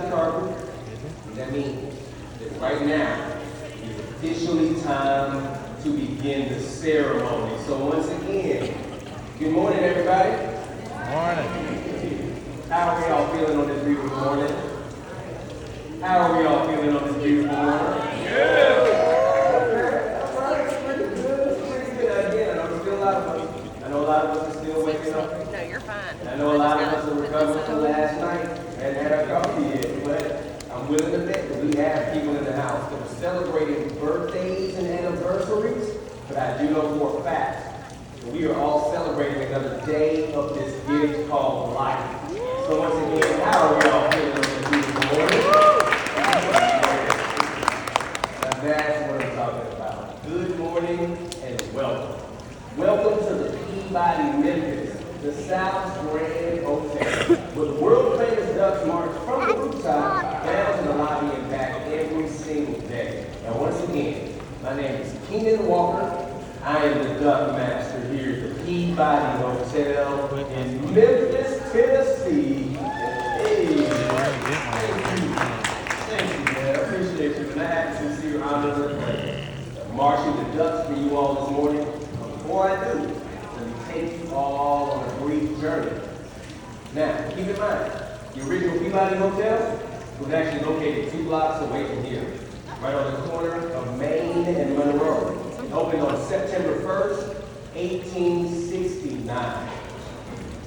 the carpet. And that means that right now is officially time to begin the ceremony. So once again, good morning, everybody. Morning. How are we all feeling on this beautiful morning? How are we all feeling on this beautiful morning? Yeah. All right, it's pretty good. Again, I know a lot of us are still waking up. No, you're fine. I know a lot of us are recovering from last night and had our coffee yet, but I'm willing to bet that we have people in the house that are celebrating birthdays and anniversaries, but I do know for a fact that we are all celebrating another day of this gift called life. So once again, how are we all feeling on this beautiful morning? Now that's what I'm talking about. Good morning and welcome. Welcome to the Peabody, Memphis, the South's Grand Hotel, where the world-famous Ducks march from the rooftop down to the lobby and back every single day. Now once again, my name is Keenan Walker. I am the DuckMaster here at the Peabody Hotel in Memphis, Tennessee. Hey, thank you, man. I appreciate you. And I have a sincere honor of marching the Ducks for you all this morning. Before I do, let me take you all on a brief journey. Now, keep in mind, the original Peabody Hotel was actually located 2 blocks away from here, right on the corner of Main and Monroe. It opened on September 1st, 1869.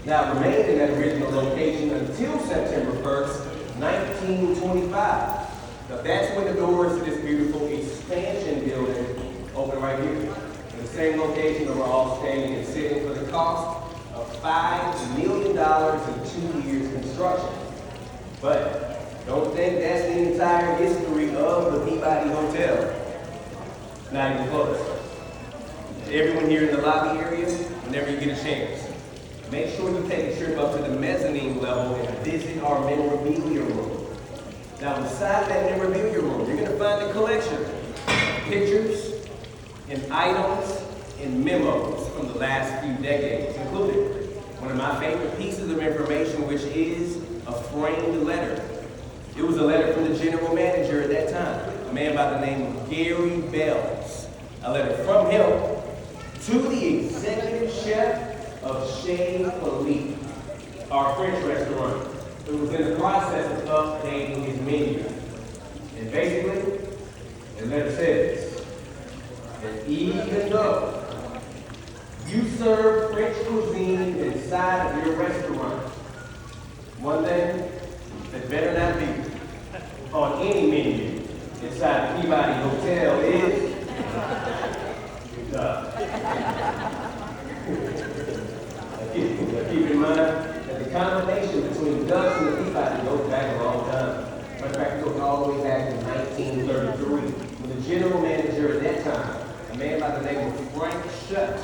Now, it remained in that original location until September 1st, 1925. Now, that's when the doors to this beautiful expansion building opened right here. The same location that we're all standing and sitting for the cost of $5 million in 2 years construction. But don't think that's the entire history of the Peabody Hotel. Not even close. Everyone here in the lobby area, whenever you get a chance, make sure you take a trip up to the mezzanine level and visit our memorabilia room. Now inside that memorabilia room, you're gonna find a collection of pictures, and items and memos from the last few decades, including one of my favorite pieces of information, which is a framed letter. It was a letter from the general manager at that time, a man by the name of Gary Bells. A letter from him to the executive chef of Chez Philippe, our French restaurant, who was in the process of updating his menu. And basically, the letter says, and even though you serve French cuisine inside of your restaurant, one thing that better not be on any menu inside the Peabody Hotel is duck. Keep in mind that the combination between ducks and the Peabody goes back a long time. Matter of fact, it goes all the way back to 1933, when the general manager at that time, a man by the name of Frank Shutt,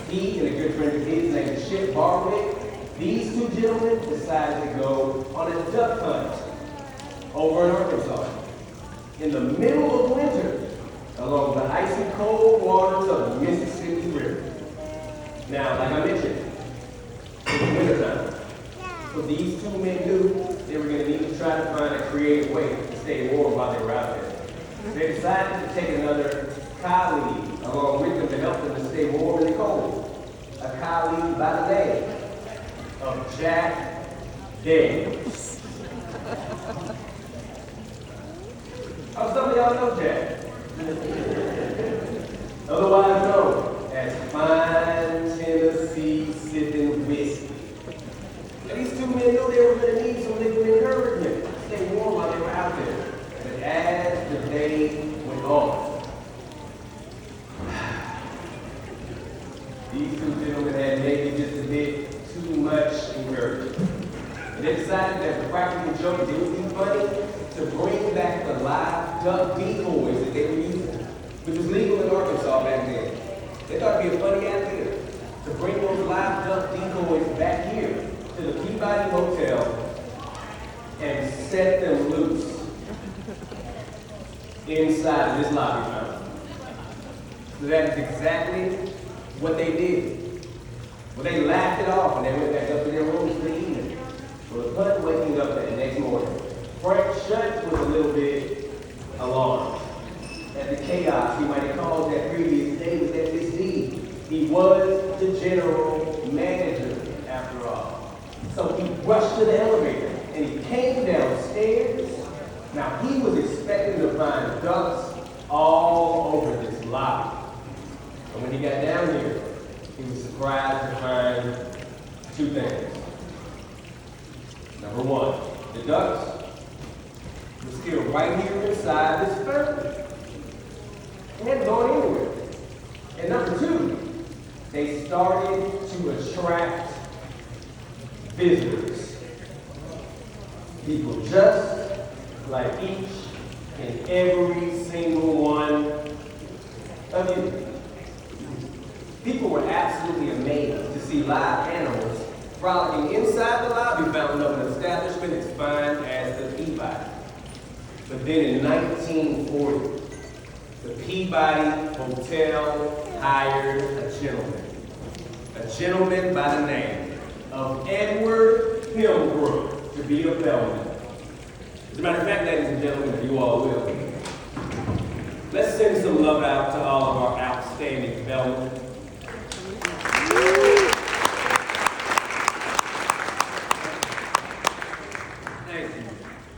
he and a good friend of his named Chip Barwick, these two gentlemen decided to go on a duck hunt over in Arkansas in the middle of winter along the icy cold waters of the Mississippi River. Now, like I mentioned, it was wintertime. So these two men knew they were going to need to try to find a creative way to stay warm while they were out there. They decided to take another colleague along with them to help them to stay warm in the cold. A colleague by the name of Jack Daniels. How some of y'all know Jack? Otherwise known as fine Tennessee sipping whiskey. And these two men knew they were going to need some liquid encouragement to stay warm while they were out there. But as the day went on, these two gentlemen had maybe just a bit too much encouragement. And they decided that the practical joke it would be funny to bring back the live duck decoys that they were using, which was legal in Arkansas back then. They thought it'd be a funny idea to bring those live duck decoys back here to the Peabody Hotel and set them loose inside of this lobby fountain. So that is exactly what they did. Well, they laughed it off and they went back up to their rooms for the evening. Well, upon waking up that next morning, Frank Now, he was expecting to find ducks all over this lobby. And when he got down here, he was surprised to find two things. Number one, the ducks were still right here inside this fountain. They hadn't gone anywhere. And number two, they started to attract visitors. People just like each and every single one of you. People were absolutely amazed to see live animals frolicking inside the lobby fountain of an establishment as fine as the Peabody. But then in 1940, the Peabody Hotel hired a gentleman by the name of Edward Pembroke to be a bellman. As a matter of fact, ladies and gentlemen, if you all will, let's send some love out to all of our outstanding bellmen.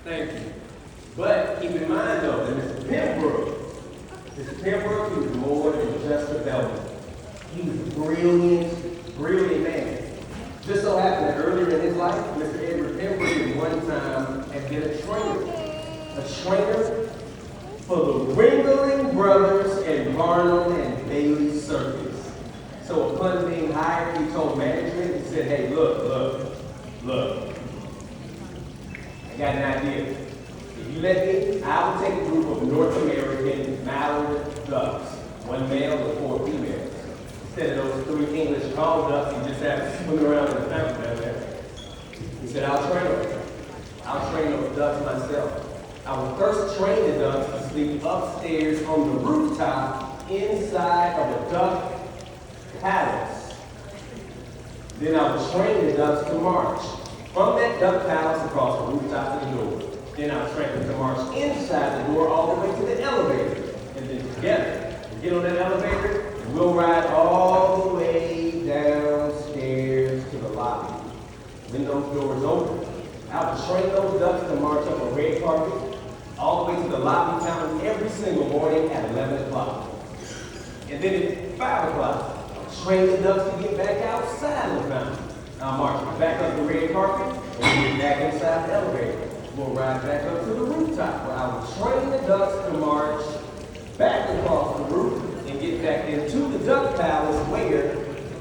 Thank you. But keep in mind though, that Mr. Pembroke, he was more than just a bellman. He was a brilliant man. Just so happened that earlier in his life, Mr. Edward Pembroke at one time had been a trainer for the Ringling Brothers and Barnum and Bailey Circus. So upon being hired, he told management, he said, hey, look. I got an idea. If you let me, I will take a group of North American mallard ducks, one male and 4 females. Instead of those 3 English tall ducks, you just have to swim around in the fountain down there. He said, I'll train those ducks myself. I will first train the ducks to sleep upstairs on the rooftop inside of a duck palace. Then I will train the ducks to march from that duck palace across the rooftop to the door. Then I'll train them to march inside the door all the way to the elevator. And then together, we'll get on that elevator and we'll ride all the way downstairs to the lobby. When those doors open, I will train those ducks to march up a red carpet all the way to the lobby fountain every single morning at 11 o'clock. And then at 5 o'clock, I'll train the ducks to get back outside the fountain. I'll march back up the red carpet and get back inside the elevator. We'll ride back up to the rooftop where I will train the ducks to march back across the roof and get back into the duck palace where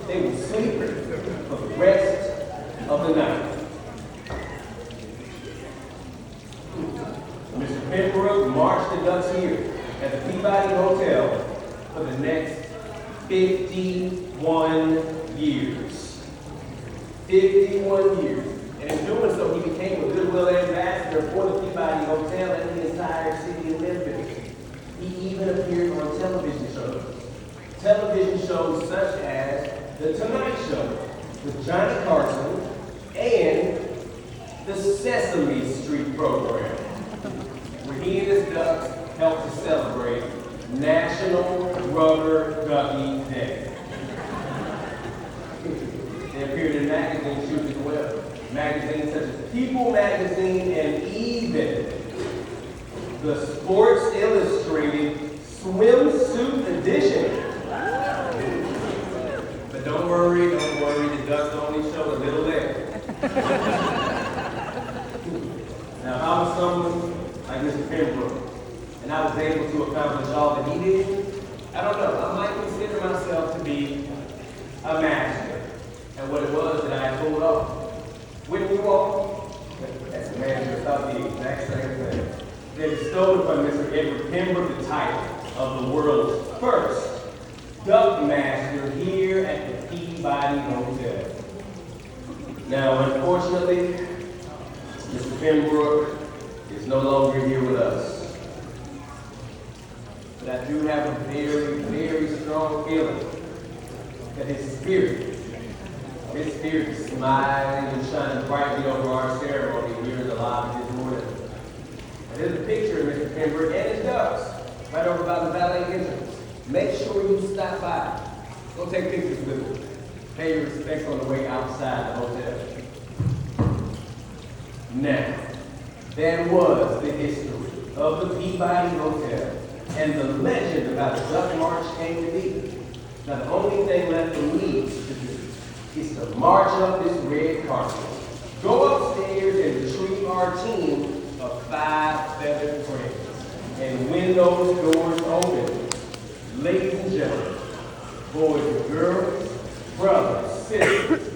they will sleep for the rest of the night. Mr. Pembroke marched the ducks here at the Peabody Hotel for the next 51 years. 51 years. And in doing so, he became a goodwill ambassador for the Peabody Hotel and the entire city of Memphis. He even appeared on television shows. Television shows such as The Tonight Show with Johnny Carson and the Sesame Street program, where he and his ducks helped to celebrate National Rubber Ducky Day. They appeared in magazine shoots as well. Magazines such as People Magazine and even the Sports Illustrated Swimsuit Edition. But don't worry, the ducks only show a little leg. Now, I was someone like Mr. Pembroke, and I was able to accomplish all that he did. I don't know, I might consider myself to be a master at what it was that I pulled off. Wouldn't you all? As a man who thought the exact same thing. They bestowed upon Mr. Edward Pembroke the title of the world's first DuckMaster here at the Peabody Hotel. Now, unfortunately, Mr. Pembroke is no longer here with us. But I do have a very, very strong feeling that his spirit is smiling and shining brightly over our ceremony here in the lobby this morning. And there's a picture of Mr. Pembroke and his ducks right over by the valet entrance. Make sure you stop by. Go take pictures with him. Pay your respects on the way outside the hotel. Now, That was the history of the Peabody Hotel and the legend about the Duck March came to be. Now the only thing left for me to do is to march up this red carpet, go upstairs and retrieve our team of 5 feathered friends. And when those doors open, ladies and gentlemen, boys and girls, brothers, sisters,